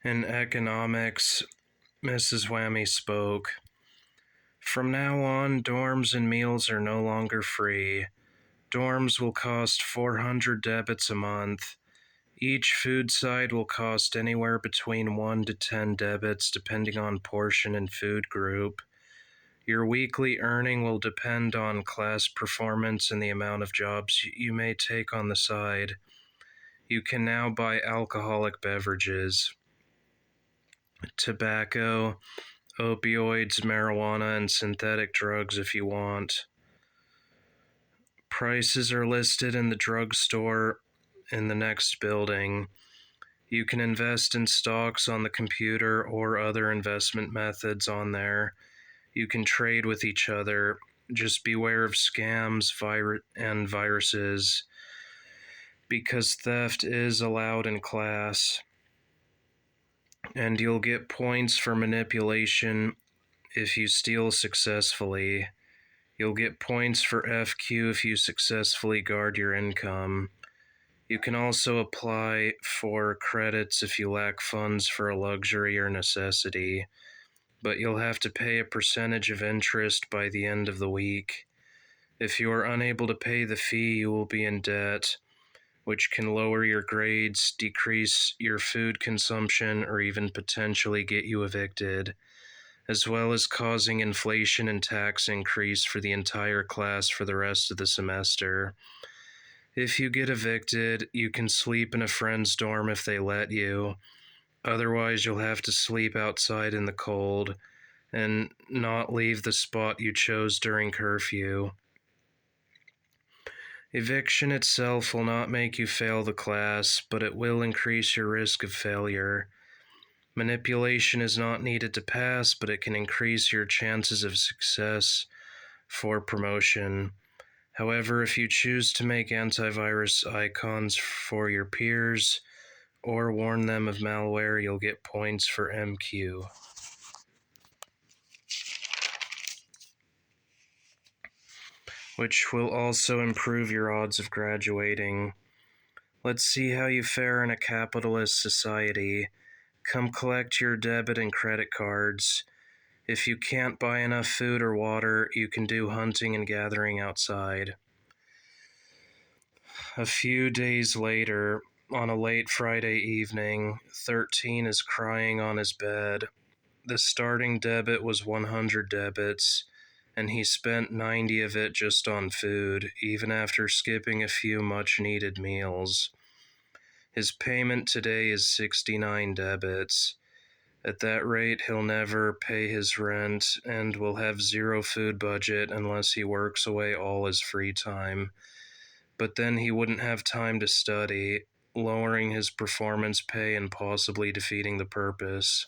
In economics, Mrs. Whammy spoke. From now on, dorms and meals are no longer free. Dorms will cost 400 debits a month. Each food side will cost anywhere between 1 to 10 debits depending on portion and food group. Your weekly earning will depend on class performance and the amount of jobs you may take on the side. You can now buy alcoholic beverages, tobacco, opioids, marijuana, and synthetic drugs if you want. Prices are listed in the drugstore in the next building. You can invest in stocks on the computer or other investment methods on there. You can trade with each other. Just beware of scams and viruses, because theft is allowed in class. And you'll get points for manipulation if you steal successfully. You'll get points for FQ if you successfully guard your income. You can also apply for credits if you lack funds for a luxury or necessity, but you'll have to pay a percentage of interest by the end of the week. If you are unable to pay the fee, you will be in debt, which can lower your grades, decrease your food consumption, or even potentially get you evicted, as well as causing inflation and tax increase for the entire class for the rest of the semester. If you get evicted, you can sleep in a friend's dorm if they let you. Otherwise, you'll have to sleep outside in the cold and not leave the spot you chose during curfew. Eviction itself will not make you fail the class, but it will increase your risk of failure. Manipulation is not needed to pass, but it can increase your chances of success for promotion. However, if you choose to make antivirus icons for your peers or warn them of malware, you'll get points for MQ. Which will also improve your odds of graduating. Let's see how you fare in a capitalist society. Come collect your debit and credit cards. If you can't buy enough food or water, you can do hunting and gathering outside. A few days later, on a late Friday evening, 13 is crying on his bed. The starting debit was 100 debits, and he spent 90 of it just on food, even after skipping a few much-needed meals. His payment today is 69 debits. At that rate, he'll never pay his rent and will have zero food budget unless he works away all his free time. But then he wouldn't have time to study, lowering his performance pay and possibly defeating the purpose.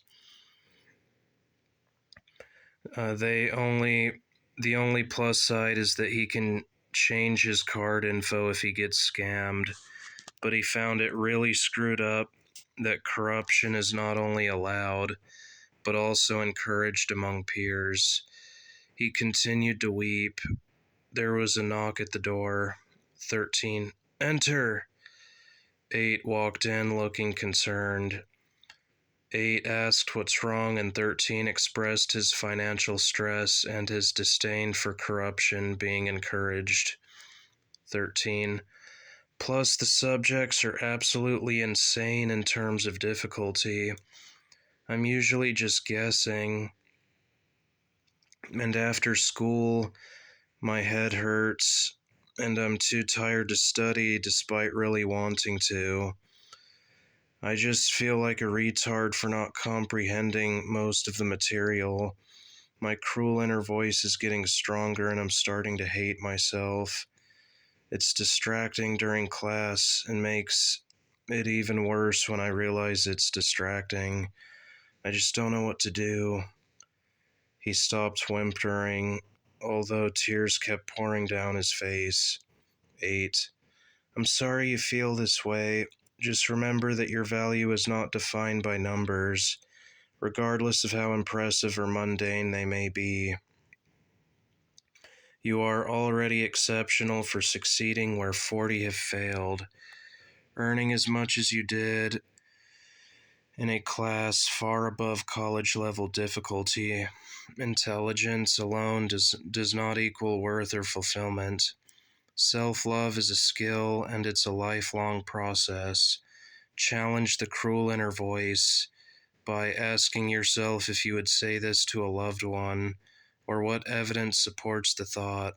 The only plus side is that he can change his card info if he gets scammed, but he found it really screwed up that corruption is not only allowed, but also encouraged among peers. He continued to weep. There was a knock at the door. 13. Enter! 8 walked in looking concerned. 8 asked what's wrong, and 13 expressed his financial stress and his disdain for corruption being encouraged. 13. Plus, the subjects are absolutely insane in terms of difficulty. I'm usually just guessing. And after school, my head hurts, and I'm too tired to study despite really wanting to. I just feel like a retard for not comprehending most of the material. My cruel inner voice is getting stronger, and I'm starting to hate myself. It's distracting during class and makes it even worse when I realize it's distracting. I just don't know what to do. He stopped whimpering, although tears kept pouring down his face. 8. I'm sorry you feel this way. Just remember that your value is not defined by numbers, regardless of how impressive or mundane they may be. You are already exceptional for succeeding where 40 have failed. Earning as much as you did in a class far above college level difficulty. Intelligence alone does not equal worth or fulfillment. Self-love is a skill and it's a lifelong process. Challenge the cruel inner voice by asking yourself if you would say this to a loved one, or what evidence supports the thought.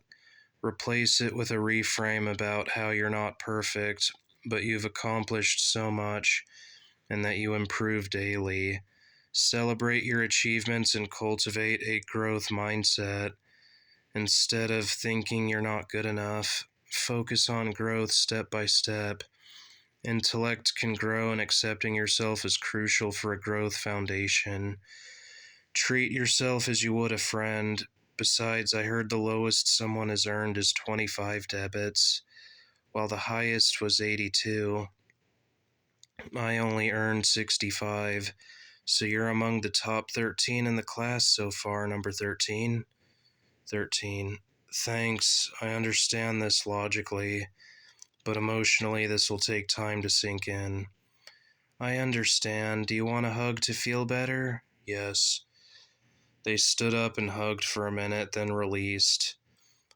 Replace it with a reframe about how you're not perfect, but you've accomplished so much and that you improve daily. Celebrate your achievements and cultivate a growth mindset. Instead of thinking you're not good enough, focus on growth step by step. Intellect can grow, and accepting yourself is crucial for a growth foundation. Treat yourself as you would a friend. Besides, I heard the lowest someone has earned is 25 debits, while the highest was 82. I only earned 65, so you're among the top 13 in the class so far, number 13. 13. Thanks, I understand this logically, but emotionally this will take time to sink in. I understand. Do you want a hug to feel better? Yes. They stood up and hugged for a minute, then released.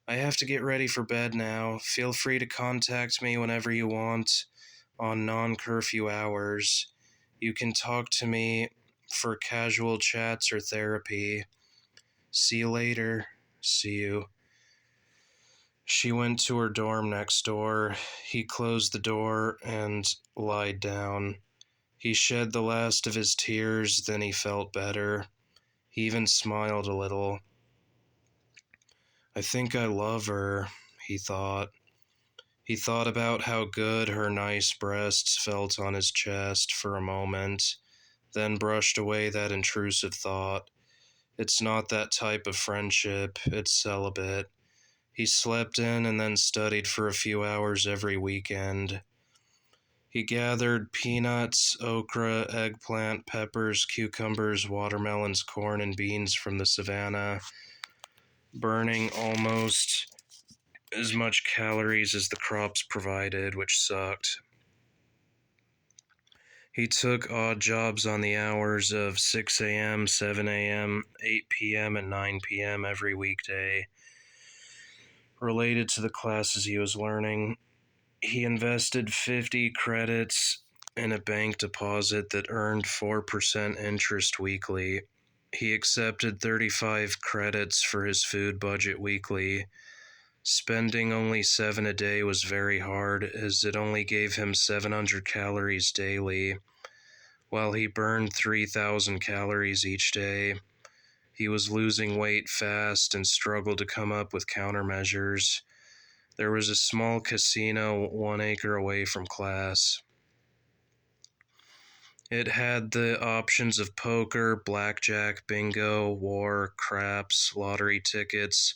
I have to get ready for bed now. Feel free to contact me whenever you want on non-curfew hours. You can talk to me for casual chats or therapy. See you later. See you. She went to her dorm next door. He closed the door and lied down. He shed the last of his tears, then he felt better. He even smiled a little. I think I love her, he thought. He thought about how good her nice breasts felt on his chest for a moment, then brushed away that intrusive thought. It's not that type of friendship, it's celibate. He slept in and then studied for a few hours every weekend. He gathered peanuts, okra, eggplant, peppers, cucumbers, watermelons, corn, and beans from the savannah, burning almost as much calories as the crops provided, which sucked. He took odd jobs on the hours of 6 a.m., 7 a.m., 8 p.m., and 9 p.m. every weekday, related to the classes he was learning. He invested 50 credits in a bank deposit that earned 4% interest weekly. He accepted 35 credits for his food budget weekly. Spending only 7 a day was very hard, as it only gave him 700 calories daily. While he burned 3,000 calories each day, he was losing weight fast and struggled to come up with countermeasures. There was a small casino 1 acre away from class. It had the options of poker, blackjack, bingo, war, craps, lottery tickets,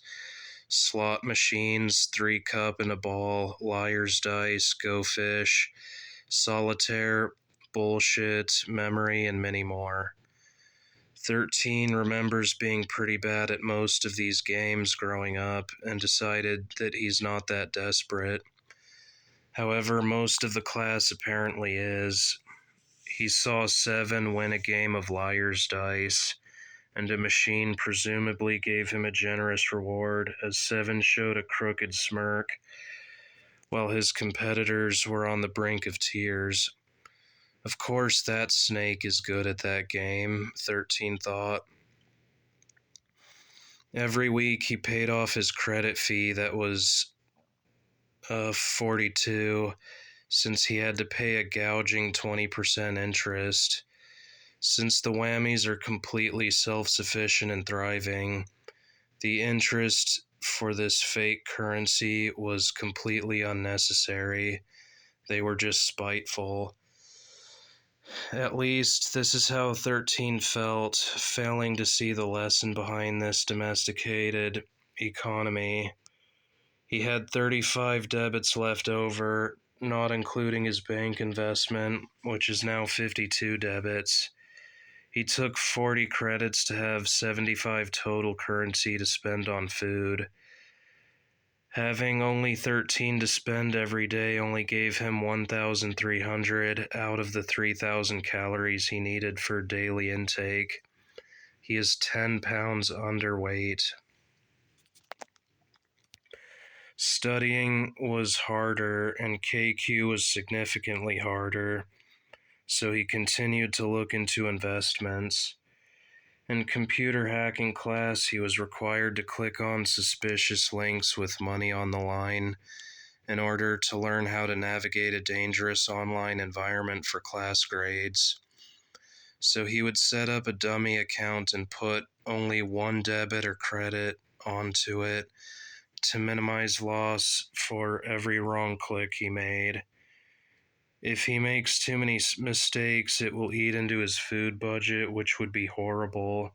slot machines, 3-cup and a ball, liar's dice, go fish, solitaire, bullshit, memory, and many more. 13 remembers being pretty bad at most of these games growing up and decided that he's not that desperate. However, most of the class apparently is. He saw 7 win a game of liar's dice, and a machine presumably gave him a generous reward, as 7 showed a crooked smirk, while his competitors were on the brink of tears. Of course that snake is good at that game, 13 thought. Every week he paid off his credit fee that was 42, since he had to pay a gouging 20% interest. Since the whammies are completely self-sufficient and thriving, the interest for this fake currency was completely unnecessary. They were just spiteful. At least, this is how 13 felt, failing to see the lesson behind this domesticated economy. He had 35 debits left over, not including his bank investment, which is now 52 debits. He took 40 credits to have 75 total currency to spend on food. Having only 13 to spend every day only gave him 1,300 out of the 3,000 calories he needed for daily intake. He is 10 pounds underweight. Studying was harder, and KQ was significantly harder, so he continued to look into investments. In computer hacking class, he was required to click on suspicious links with money on the line in order to learn how to navigate a dangerous online environment for class grades. So he would set up a dummy account and put only one debit or credit onto it to minimize loss for every wrong click he made. If he makes too many mistakes, it will eat into his food budget, which would be horrible.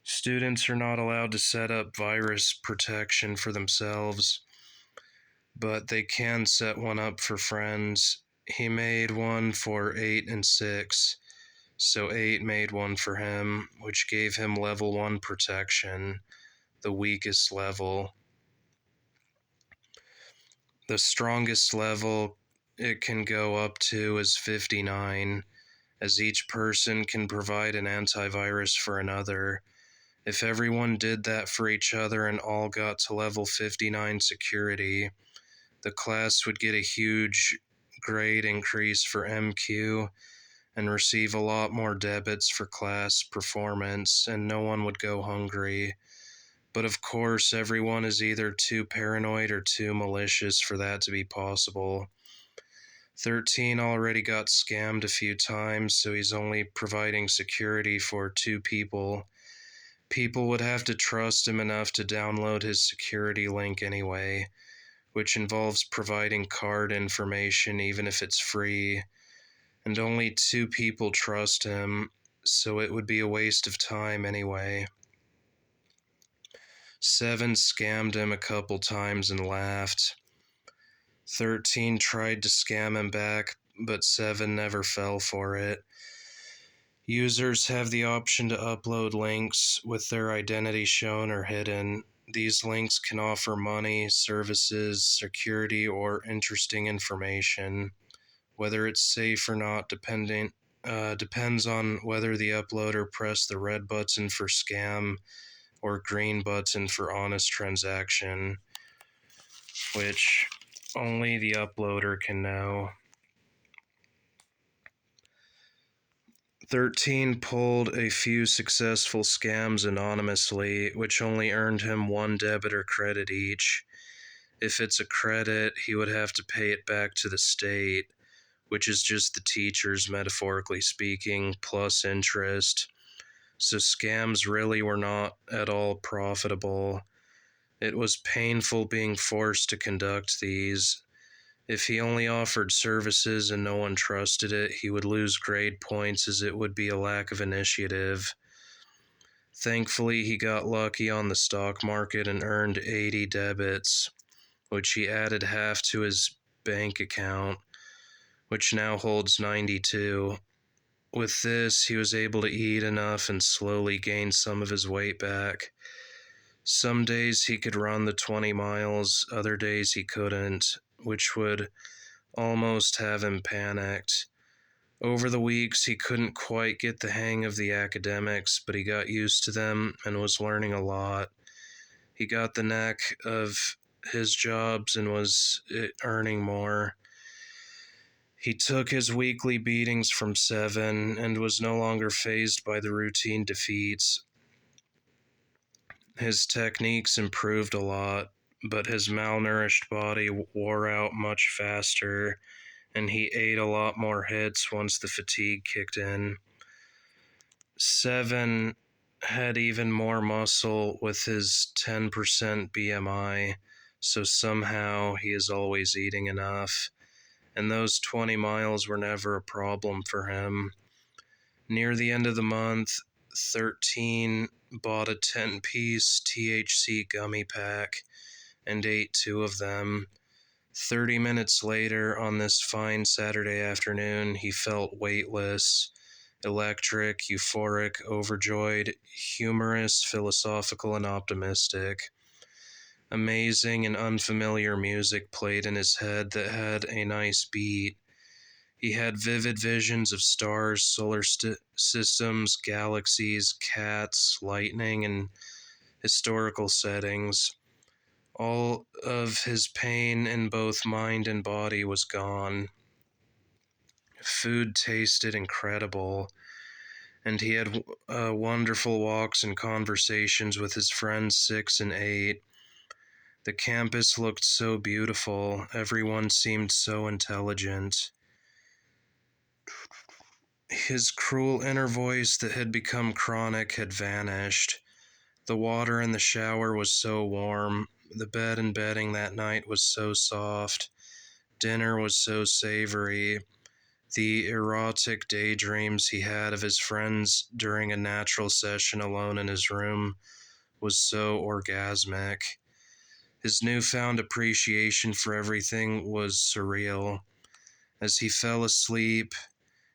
Students are not allowed to set up virus protection for themselves, but they can set one up for friends. He made one for 8 and 6, so 8 made one for him, which gave him level 1 protection, the weakest level. The strongest level it can go up to is 59, as each person can provide an antivirus for another. If everyone did that for each other and all got to level 59 security, the class would get a huge grade increase for MQ and receive a lot more debits for class performance, and no one would go hungry. But of course, everyone is either too paranoid or too malicious for that to be possible. 13 already got scammed a few times, so he's only providing security for 2 people. People would have to trust him enough to download his security link anyway, which involves providing card information even if it's free. And only 2 people trust him, so it would be a waste of time anyway. 7 scammed him a couple times and laughed. 13 tried to scam him back, but 7 never fell for it. Users have the option to upload links with their identity shown or hidden. These links can offer money, services, security, or interesting information. Whether it's safe or not depends on whether the uploader pressed the red button for scam or green button for honest transaction, which only the uploader can know. 13 pulled a few successful scams anonymously, which only earned him 1 debit or credit each. If it's a credit, he would have to pay it back to the state, which is just the teachers, metaphorically speaking, plus interest. So scams really were not at all profitable. It was painful being forced to conduct these. If he only offered services and no one trusted it, he would lose grade points as it would be a lack of initiative. Thankfully, he got lucky on the stock market and earned 80 debits, which he added half to his bank account, which now holds 92. With this, he was able to eat enough and slowly gain some of his weight back. Some days he could run the 20 miles, other days he couldn't, which would almost have him panicked. Over the weeks, he couldn't quite get the hang of the academics, but he got used to them and was learning a lot. He got the knack of his jobs and was earning more. He took his weekly beatings from 7 and was no longer fazed by the routine defeats. His techniques improved a lot, but his malnourished body wore out much faster, and he ate a lot more hits once the fatigue kicked in. 7 had even more muscle with his 10% BMI, so somehow he is always eating enough. And those 20 miles were never a problem for him. Near the end of the month, 13 bought a 10-piece THC gummy pack and ate 2 of them. 30 minutes later, on this fine Saturday afternoon, he felt weightless, electric, euphoric, overjoyed, humorous, philosophical, and optimistic. Amazing and unfamiliar music played in his head that had a nice beat. He had vivid visions of stars, systems, galaxies, cats, lightning, and historical settings. All of his pain in both mind and body was gone. Food tasted incredible, and he had wonderful walks and conversations with his friends 6 and 8. The campus looked so beautiful. Everyone seemed so intelligent. His cruel inner voice that had become chronic had vanished. The water in the shower was so warm. The bed and bedding that night was so soft. Dinner was so savory. The erotic daydreams he had of his friends during a natural session alone in his room was so orgasmic. His newfound appreciation for everything was surreal. As he fell asleep,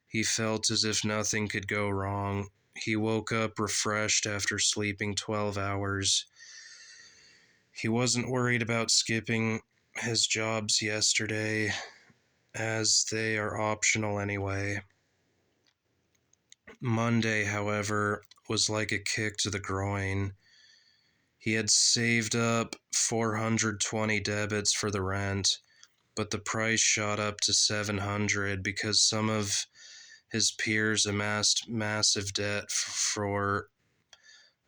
he felt as if nothing could go wrong. He woke up refreshed after sleeping 12 hours. He wasn't worried about skipping his jobs yesterday, as they are optional anyway. Monday, however, was like a kick to the groin. He had saved up 420 debits for the rent, but the price shot up to 700 because some of his peers amassed massive debt for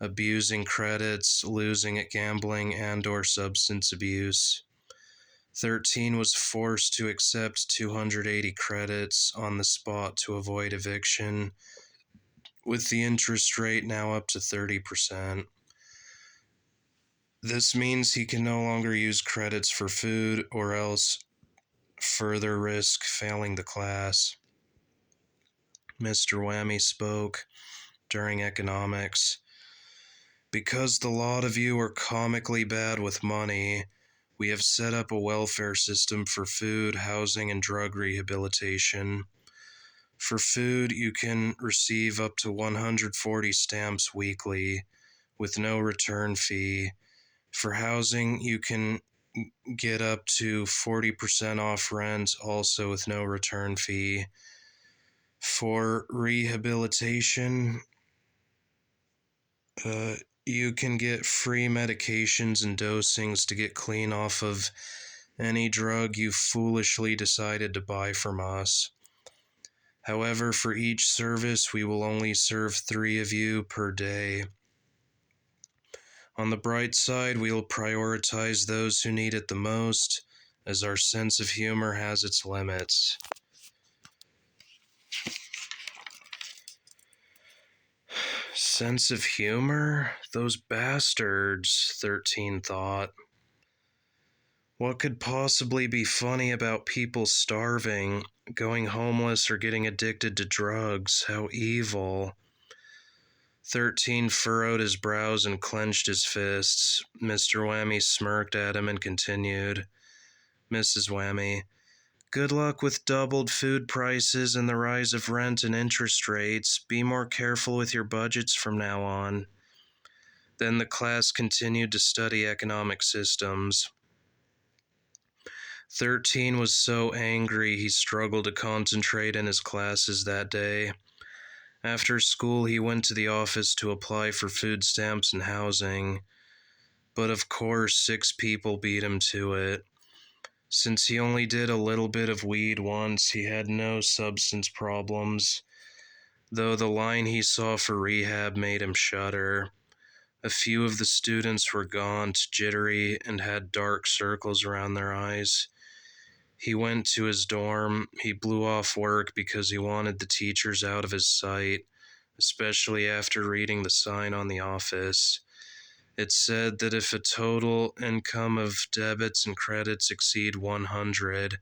abusing credits, losing at gambling, and/or substance abuse. 13 was forced to accept 280 credits on the spot to avoid eviction, with the interest rate now up to 30%. This means he can no longer use credits for food or else further risk failing the class. Mr. Whammy spoke during economics. Because the lot of you are comically bad with money, we have set up a welfare system for food, housing, and drug rehabilitation. For food, you can receive up to 140 stamps weekly with no return fee. For housing, you can get up to 40% off rent, also with no return fee. For rehabilitation, you can get free medications and dosings to get clean off of any drug you foolishly decided to buy from us. However, for each service, we will only serve 3 of you per day. On the bright side, we will prioritize those who need it the most, as our sense of humor has its limits. Sense of humor? Those bastards, 13 thought. What could possibly be funny about people starving, going homeless, or getting addicted to drugs? How evil. 13 furrowed his brows and clenched his fists. Mr. Whammy smirked at him and continued. Mrs. Whammy, good luck with doubled food prices and the rise of rent and interest rates. Be more careful with your budgets from now on. Then the class continued to study economic systems. 13 was so angry he struggled to concentrate in his classes that day. After school, he went to the office to apply for food stamps and housing. But of course, 6 people beat him to it. Since he only did a little bit of weed once, he had no substance problems, though the line he saw for rehab made him shudder. A few of the students were gaunt, jittery, and had dark circles around their eyes. He went to his dorm. He blew off work because he wanted the teachers out of his sight, especially after reading the sign on the office. It said that if a total income of debits and credits exceed 100,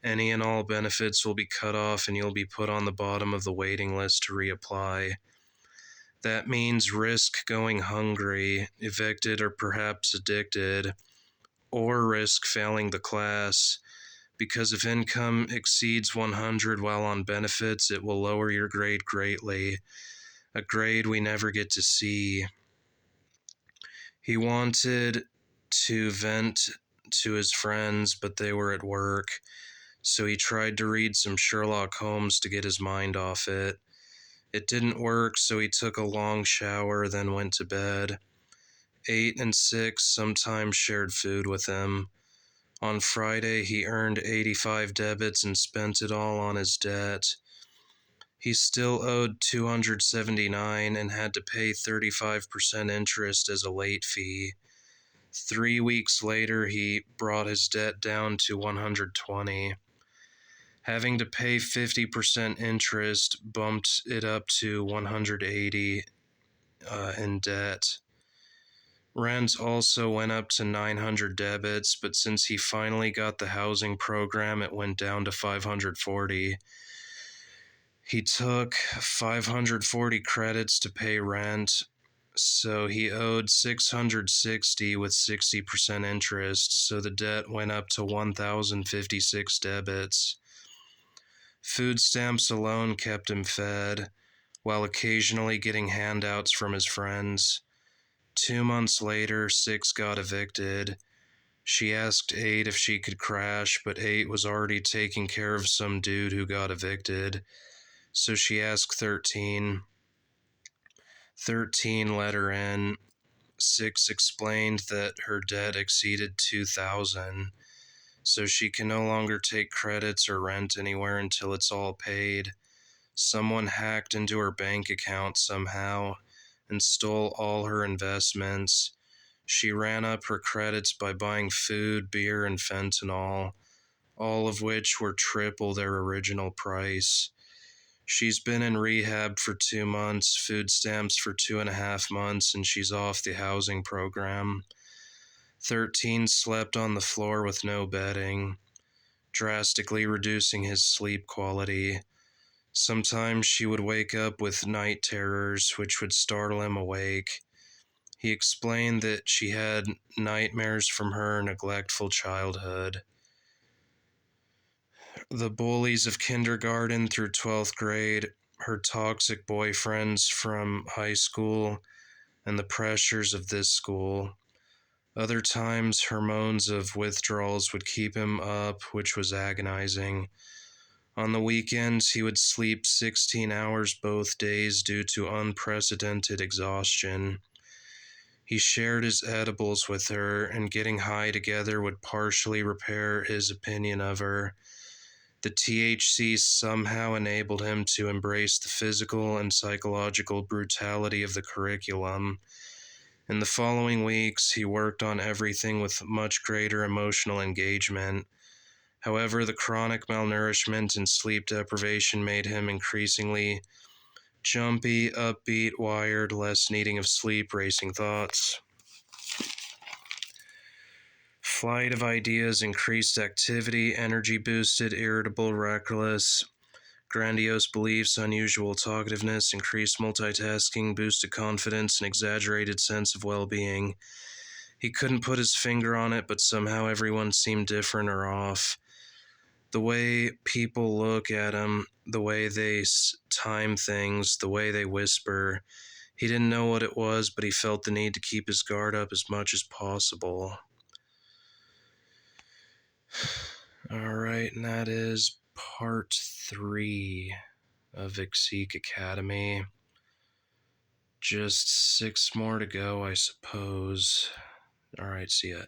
any and all benefits will be cut off and you'll be put on the bottom of the waiting list to reapply. That means risk going hungry, evicted, or perhaps addicted, or risk failing the class, because if income exceeds 100 while on benefits, it will lower your grade greatly, a grade we never get to see. He wanted to vent to his friends, but they were at work, so he tried to read some Sherlock Holmes to get his mind off it. It didn't work, so he took a long shower, then went to bed. 8 and 6 sometimes shared food with him. On Friday, he earned 85 debits and spent it all on his debt. He still owed 279 and had to pay 35% interest as a late fee. 3 weeks later, he brought his debt down to 120. Having to pay 50% interest bumped it up to 180 in debt. Rent also went up to 900 debits, but since he finally got the housing program, it went down to 540. He took 540 credits to pay rent, so he owed 660 with 60% interest, so the debt went up to 1,056 debits. Food stamps alone kept him fed, while occasionally getting handouts from his friends. 2 months later, 6 got evicted. She asked 8 if she could crash, but 8 was already taking care of some dude who got evicted. So she asked 13. 13 let her in. 6 explained that her debt exceeded 2,000, so she can no longer take credits or rent anywhere until it's all paid. Someone hacked into her bank account somehow and stole all her investments. She ran up her credits by buying food, beer, and fentanyl, all of which were triple their original price. She's been in rehab for 2 months, food stamps for 2.5 months, and she's off the housing program. 13 slept on the floor with no bedding, drastically reducing his sleep quality. Sometimes she would wake up with night terrors, which would startle him awake. He explained that she had nightmares from her neglectful childhood. The bullies of kindergarten through 12th grade, her toxic boyfriends from high school, and the pressures of this school. Other times, her moans of withdrawals would keep him up, which was agonizing. On the weekends, he would sleep 16 hours both days due to unprecedented exhaustion. He shared his edibles with her, and getting high together would partially repair his opinion of her. The THC somehow enabled him to embrace the physical and psychological brutality of the curriculum. In the following weeks, he worked on everything with much greater emotional engagement. However, the chronic malnourishment and sleep deprivation made him increasingly jumpy, upbeat, wired, less needing of sleep, racing thoughts. Flight of ideas, increased activity, energy boosted, irritable, reckless, grandiose beliefs, unusual talkativeness, increased multitasking, boosted confidence, and exaggerated sense of well-being. He couldn't put his finger on it, but somehow everyone seemed different or off. The way people look at him, the way they time things, the way they whisper. He didn't know what it was, but he felt the need to keep his guard up as much as possible. All right, and that is part 3 of Exique Academy. Just 6 more to go, I suppose. All right, see ya.